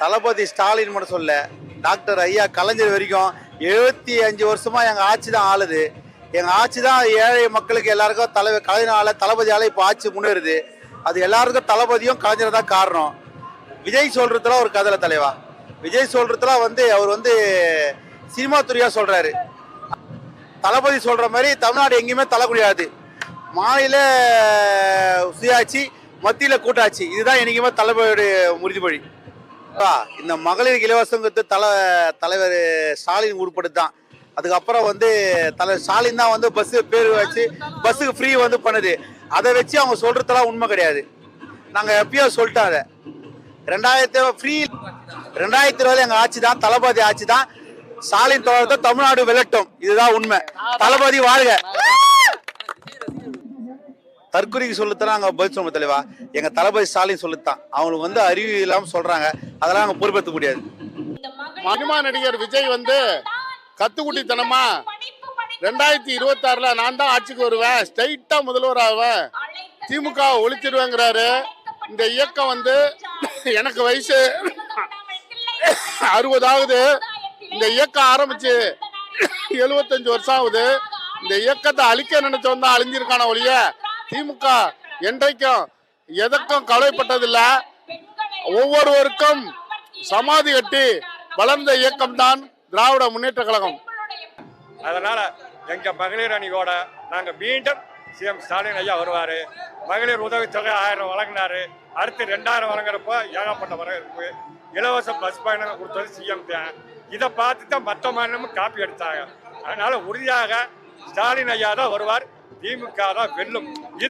தளபதி ஸ்டாலின் மட்டும் சொல்ல, டாக்டர் ஐயா கலைஞர் வரைக்கும் 75 வருஷமா எங்க ஆட்சி தான் ஆளுது. எங்க ஆட்சி தான் ஏழை மக்களுக்கு எல்லாருக்கும் கலைஞரால தளபதியால இப்போ ஆட்சி முன்னேறுது. அது எல்லாருக்கும் தளபதியும் கலைஞர் தான் காரணம். விஜய் சொல்றதுல ஒரு கதல தலைவா. விஜய் சொல்றதுல அவர் சினிமா துறையா சொல்றாரு. தளபதி சொல்ற மாதிரி தமிழ்நாடு எங்கேயுமே தள்ள முடியாது. மாநில சுயாட்சி, மத்தியில கூட்டாட்சி, இதுதான் என்னைக்குமே தளபதியுடைய உறுதிமொழி. இந்த மகளிருக்கு இலவசங்கிறது தலைவர் ஸ்டாலின் உட்படுத்தான். அதுக்கப்புறம் தலைவர் ஸ்டாலின் தான் பஸ் பேர் வச்சு பஸ்ஸுக்கு ஃப்ரீ பண்ணுது. அதை வச்சு அவங்க சொல்றதுலாம் உண்மை கிடையாது. நாங்க எப்பயோ சொல்லிட்டோம். அதை 2020 எங்க ஆட்சி தான், தளபதி ஆட்சி தான். ஸ்டாலின் தோழத்தை தமிழ்நாடு வெல்லட்டும், இதுதான் உண்மை. தளபதி வாழ்க. தற்கொலைக்கு சொல்லுத்தான் நாங்க பதில் சொல்ல தலைவா. எங்க தளபதி ஸ்டாலின் சொல்லுத்தான். அவங்களுக்கு அறிவு இல்லாம சொல்றாங்க, அதெல்லாம் நாங்க பொறுப்பேற்க முடியாது. மகிமா நடிகர் விஜய் கத்துக்குட்டித்தனமா 2026ல நான் தான் ஆட்சிக்கு வருவேன், ஸ்ட்ரைட்டா முதல்வர் ஆவேன், திமுக ஒழிச்சிருவேங்கிறாரு. இந்த இயக்கம் எனக்கு வயசு 60 ஆகுது. இந்த இயக்கம் ஆரம்பிச்சு 75 வருஷம் ஆகுது. இந்த இயக்கத்தை அழிக்க நினைச்சவன் தான் அழிஞ்சிருக்கான ஒழிய திமுக என்றைக்கும் எதற்கும் கவலைப்பட்டதில்லை. ஒவ்வொருவருக்கும் சமாதி கட்டி வளர்ந்த இயக்கம் தான் திராவிட முன்னேற்ற கழகம். அதனால எங்க மகளிர் அணியோட நாங்க மீண்டும் சிஎம் ஸ்டாலின் ஐயா வருவாரு. மகளிர் உதவித்தொகை 1000 வழங்கினாரு. அடுத்து 2000 வழங்குறப்போ ஏகப்பட்ட வரவேற்பு. இலவச பஸ் பயணம் கொடுத்தது சிஎம் தான். இதை பார்த்து தான் மற்ற மாநிலமும் காப்பி எடுத்தாங்க. அதனால உறுதியாக ஸ்டாலின் ஐயா தான் வருவார். திமுக தான் வெல்லும்.